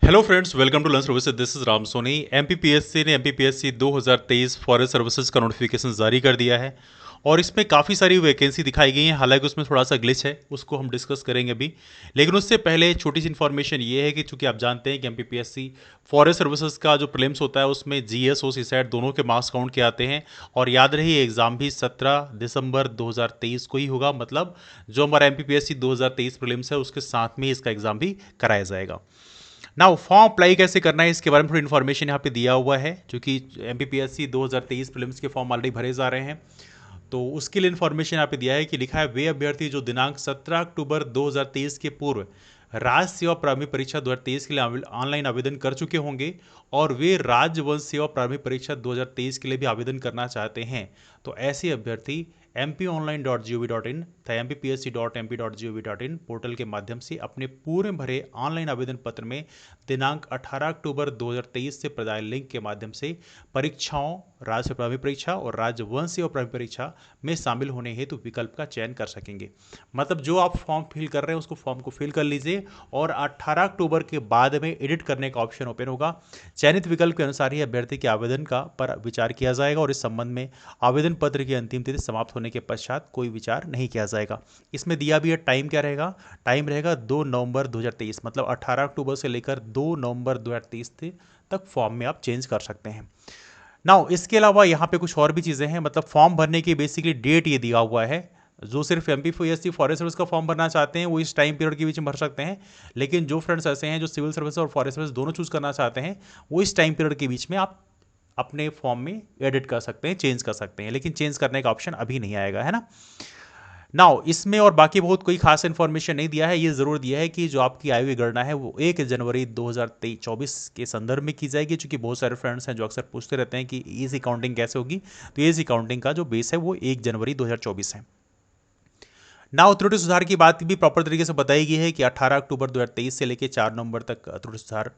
Hello friends, welcome to learn services. This is Ram Soni. MPPSC ने MPPSC 2023 forest services का notification जारी कर दिया है और इसमें काफ़ी सारी वैकेंसी दिखाई गई हैं। हालांकि उसमें थोड़ा सा ग्लिच है, उसको हम डिस्कस करेंगे अभी। लेकिन उससे पहले छोटी सी इन्फॉर्मेशन ये है कि चूंकि आप जानते हैं कि एमपीपीएससी फॉरेस्ट सर्विसेज का जो प्रीलिम्स होता है उसमें जीएस और सीसैट दोनों के मार्क्स काउंट किए आते हैं। और याद रही, एग्जाम भी 17 दिसंबर 2023 को ही होगा। मतलब जो हमारा एमपीपीएससी 2023 प्रीलिम्स है उसके साथ में ही इसका एग्जाम भी कराया जाएगा। नाउ फॉर्म अप्लाई कैसे करना है इसके बारे में थोड़ी इन्फॉर्मेशन यहाँ पे दिया हुआ है, क्योंकि एमपीपीएससी 2023 प्रीलिम्स के फॉर्म ऑलरेडी भरे जा रहे हैं। तो उसके लिए इन्फॉर्मेशन यहाँ पे दिया है कि लिखा है वे अभ्यर्थी जो दिनांक 17 अक्टूबर 2023 के पूर्व राज्य सेवा प्रारंभिक परीक्षा 2023 के लिए ऑनलाइन आवेदन कर चुके होंगे और वे राज्य वन सेवा प्रारंभिक परीक्षा 2023 के लिए भी आवेदन करना चाहते हैं, तो ऐसे अभ्यर्थी mponline.gov.in तथा mpsc.mp.gov.in पोर्टल के माध्यम से अपने पूरे भरे ऑनलाइन आवेदन पत्र में दिनांक 18 अक्टूबर 2023 से प्रदान लिंक के माध्यम से परीक्षाओं, राज्य प्रारंभिक परीक्षा और राज्य वन सेवा प्रारंभिक परीक्षा में शामिल होने हेतु विकल्प का चयन कर सकेंगे। मतलब जो आप फॉर्म फिल कर रहे हैं उसको फॉर्म को फिल कर लीजिए और 18 अक्टूबर के बाद में एडिट करने का ऑप्शन ओपन होगा। चयनित विकल्प के अनुसार ही अभ्यर्थी के आवेदन का पर विचार किया जाएगा और इस संबंध में आवेदन पत्र की अंतिम तिथि समाप्त होने के पश्चात कोई विचार नहीं किया जाएगा। इसमें दिया भी है टाइम क्या रहेगा, टाइम रहेगा 2 नवंबर 2023, मतलब 18 अक्टूबर से लेकर 2 नवंबर 2023 तक फॉर्म में आप चेंज कर सकते हैं। नाउ इसके अलावा यहाँ पे कुछ और भी चीज़ें हैं। मतलब फॉर्म भरने की बेसिकली डेट ये दिया हुआ है। जो सिर्फ एमपीपीएससी फॉरेस्ट सर्विस का फॉर्म भरना चाहते हैं वो इस टाइम पीरियड के बीच में भर सकते हैं, लेकिन जो फ्रेंड्स ऐसे हैं जो सिविल सर्विस और फॉरेस्ट सर्विस दोनों चूज करना चाहते हैं वो इस टाइम पीरियड के बीच में आप अपने फॉर्म में एडिट कर सकते हैं, चेंज कर सकते हैं, लेकिन चेंज करने का ऑप्शन अभी नहीं आएगा, है ना। नाउ इसमें और बाकी बहुत कोई खास इन्फॉर्मेशन नहीं दिया है। ये जरूर दिया है कि जो आपकी आयु गणना है वो 1 जनवरी 2024 के संदर्भ में की जाएगी, क्योंकि बहुत सारे फ्रेंड्स हैं जो अक्सर पूछते रहते हैं कि एज अकाउंटिंग कैसे होगी। तो एज अकाउंटिंग का जो बेस है वो 1 जनवरी 2024 है। नाउ त्रुटि सुधार की बात भी प्रॉपर तरीके से बताई गई है कि 18 अक्टूबर 2023 से लेकर 4 नवंबर तक त्रुटि सुधार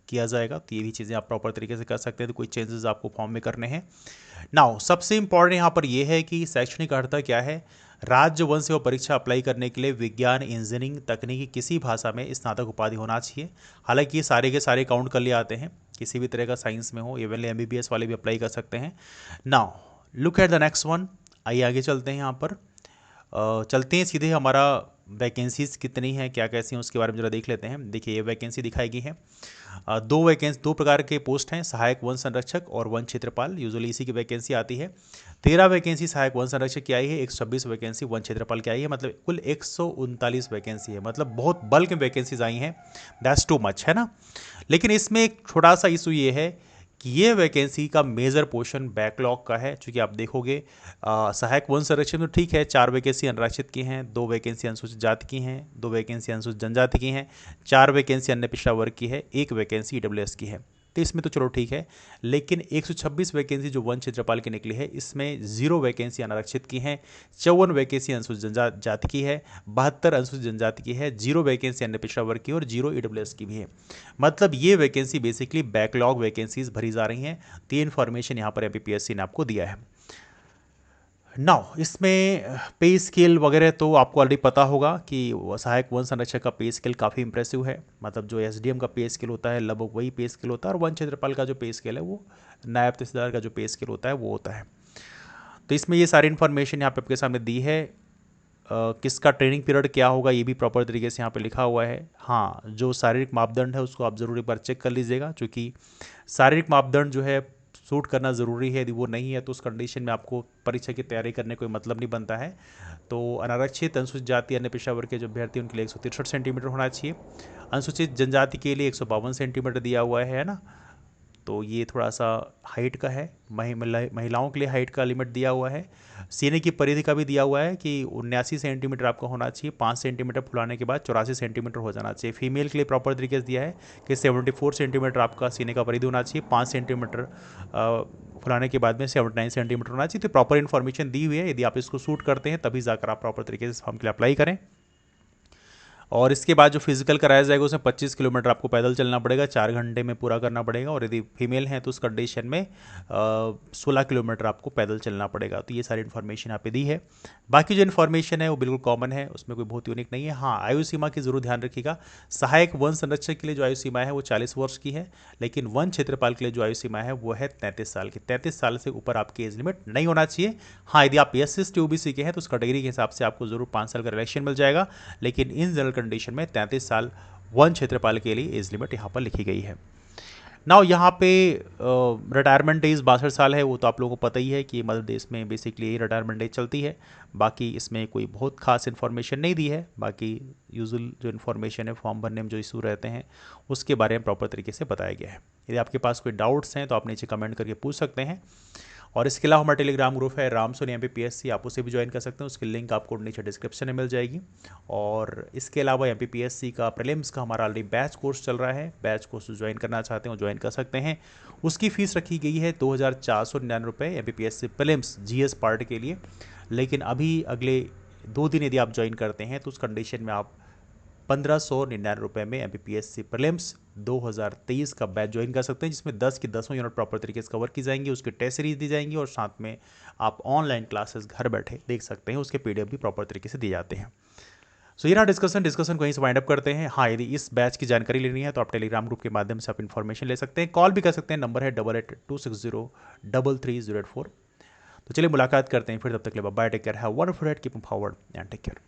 किया जाएगा। तो ये भी चीज़ें आप प्रॉपर तरीके से कर सकते हैं, तो कोई चेंजेस आपको फॉर्म में करने हैं। नाउ सबसे इंपॉर्टेंट यहाँ पर यह है कि शैक्षणिक अर्हता क्या है। राज्य वन सेवा परीक्षा अप्लाई करने के लिए विज्ञान, इंजीनियरिंग, तकनीकी किसी भाषा में स्नातक उपाधि होना चाहिए। हालांकि ये सारे के सारे काउंट कर लिए आते हैं, किसी भी तरह का साइंस में हो, इवन एमबीबीएस वाले भी अप्लाई कर सकते हैं। Now look at the next one. आइए आगे चलते हैं। यहाँ पर चलते हैं सीधे हमारा वैकेंसीज कितनी हैं, क्या कैसी हैं, उसके बारे में जरा देख लेते हैं। देखिए ये वैकेंसी दिखाई गई है। दो प्रकार के पोस्ट हैं, सहायक वन संरक्षक और वन क्षेत्रपाल। यूजुअली इसी की वैकेंसी आती है। 13 वैकेंसी सहायक वन संरक्षक की आई है, 126 वैकेंसी वन क्षेत्रपाल की आई है। मतलब कुल 139 वैकेंसी है। मतलब बहुत बल्क में वैकेंसीज आई हैं। दैट्स टू मच, है ना। लेकिन इसमें एक छोटा सा इशू ये है कि ये वैकेंसी का मेजर पोर्शन बैकलॉग का है। चूंकि आप देखोगे सहायक वन संरक्षण तो ठीक है, 4 वैकेंसी अनारक्षित की हैं, 2 वैकेंसी अनुसूचित जाति की हैं, 2 वैकेंसी अनुसूचित जनजाति की हैं, 4 वैकेंसी अन्य पिछड़ा वर्ग की है, 1 वैकेंसी ईडब्ल्यूएस की है। तो इसमें तो चलो ठीक है, लेकिन 126 वैकेंसी जो वन क्षेत्रपाल की निकली है इसमें 0 वैकेंसी अनारक्षित की हैं, 54 वैकेंसी अनुसूचित जनजाति की है, 72 अनुसूचित जनजाति की है, 0 वैकेंसी अन्य पिछड़ा वर्ग की और 0 ईडब्ल्यूएस की भी है। मतलब ये वैकेंसी बेसिकली बैकलॉग वैकेंसीज भरी जा रही हैं। तो ये इन्फॉर्मेशन यहाँ पर एमपीपीएससी ने आपको दिया है। नाउ इसमें पे स्केल वगैरह तो आपको ऑलरेडी पता होगा कि सहायक वन संरक्षक का पे स्केल काफ़ी इंप्रेसिव है। मतलब जो एसडीएम का पे स्केल होता है लगभग वही पे स्केल होता है, और वन क्षेत्रपाल का जो पे स्केल है वो नायब तहसीलदार का जो पे स्केल होता है वो होता है। तो इसमें ये सारी इन्फॉर्मेशन यहाँ पे आपके सामने दी है। किसका ट्रेनिंग पीरियड क्या होगा ये भी प्रॉपर तरीके से यहाँ पे लिखा हुआ है। हाँ, जो शारीरिक मापदंड है उसको आप ज़रूर एक बार चेक कर लीजिएगा, क्योंकि शारीरिक मापदंड जो है सूट करना ज़रूरी है। यदि वो नहीं है तो उस कंडीशन में आपको परीक्षा की तैयारी करने कोई मतलब नहीं बनता है। तो अनारक्षित, अनुसूचित जाति, अन्य पेशा वर्ग के जो अभ्यर्थी उनके लिए 163 सेंटीमीटर होना चाहिए। अनुसूचित जनजाति के लिए 152 सेंटीमीटर दिया हुआ है ना। तो ये थोड़ा सा हाइट का है। महिलाओं के लिए हाइट का लिमिट दिया हुआ है। सीने की परिधि का भी दिया हुआ है कि 79 सेंटीमीटर आपका होना चाहिए, 5 सेंटीमीटर फुलाने के बाद 84 सेंटीमीटर हो जाना चाहिए। फीमेल के लिए प्रॉपर तरीके से दिया है कि 74 सेंटीमीटर आपका सीने का परिधि होना चाहिए, 5 सेंटीमीटर फुलाने के बाद में 79 सेंटीमीटर होना चाहिए। तो प्रॉपर इन्फॉर्मेशन दी हुई है। यदि आप इसको सूट करते हैं तभी जाकर आप प्रॉपर तरीके से फॉर्म के लिए अप्लाई करें। और इसके बाद जो फिजिकल कराया जाएगा उसमें 25 किलोमीटर आपको पैदल चलना पड़ेगा, 4 घंटे में पूरा करना पड़ेगा। और यदि फीमेल हैं तो उस कंडीशन में 16 किलोमीटर आपको पैदल चलना पड़ेगा। तो ये सारी इन्फॉर्मेशन यहाँ पे दी है। बाकी जो इन्फॉर्मेशन है वो बिल्कुल कॉमन है, उसमें कोई बहुत यूनिक नहीं है। हाँ, आयु सीमा की जरूर ध्यान रखिएगा। सहायक वन संरक्षक के लिए जो आयु सीमा है वो 40 वर्ष की है, लेकिन वन क्षेत्रपाल के लिए जो आयु सीमा है वो है 33 साल की। 33 साल से ऊपर आपकी एज लिमिट नहीं होना चाहिए। हाँ, यदि आप SC/ST OBC के हैं तो उस कैटेगरी के हिसाब से आपको जरूर 5 साल का रिलैक्सेशन मिल जाएगा, लेकिन इन जनरल कंडीशन में 33 साल वन क्षेत्रपाल के लिए एज लिमिट यहाँ पर लिखी गई है। नाउ यहाँ पे रिटायरमेंट एज 62 साल है, वो तो आप लोगों को पता ही है कि मध्य प्रदेश में बेसिकली यही रिटायरमेंट एज चलती है। बाकी इसमें कोई बहुत खास इन्फॉर्मेशन नहीं दी है। बाकी यूजुअल जो इन्फॉर्मेशन है फॉर्म भरने में जो इशू रहते हैं उसके बारे में प्रॉपर तरीके से बताया गया है। यदि आपके पास कोई डाउट्स हैं तो आप नीचे कमेंट करके पूछ सकते हैं। और इसके अलावा हमारा टेलीग्राम ग्रुप है राम सोनी MPPSC, आप उसे भी ज्वाइन कर सकते हैं। उसकी लिंक आपको नीचे डिस्क्रिप्शन में मिल जाएगी। और इसके अलावा MPPSC का प्रीलिम्स का हमारा ऑलरेडी बैच कोर्स चल रहा है। बैच कोर्स जो ज्वाइन करना चाहते हैं वो ज्वाइन कर सकते हैं। उसकी फ़ीस रखी गई है 2499 रुपये MPPSC प्रीलिम्स GS पार्ट के लिए। लेकिन अभी अगले 2 दिन यदि आप ज्वाइन करते हैं तो उस कंडीशन में आप 1599 रुपये में MPPSC प्रीलिम्स 2023 का बैच ज्वाइन कर सकते हैं, जिसमें 10 की 10 यूनिट प्रॉपर तरीके से कवर की जाएंगी, उसकी टेस्ट सीरीज दी जाएंगी और साथ में आप ऑनलाइन क्लासेस घर बैठे देख सकते हैं। उसके PDF भी प्रॉपर तरीके से दिए जाते हैं। सो ये ना डिस्कशन कहीं से वाइंड अप करते हैं। हाँ, यदि इस बैच की जानकारी लेनी है तो आप टेलीग्राम ग्रुप के माध्यम से आप इन्फॉर्मेशन ले सकते हैं, कॉल भी कर सकते हैं। नंबर है 8826033084। तो चलिए मुलाकात करते हैं फिर, तब तक के लिए bye, take care, have wonderful day, keep forward and take care.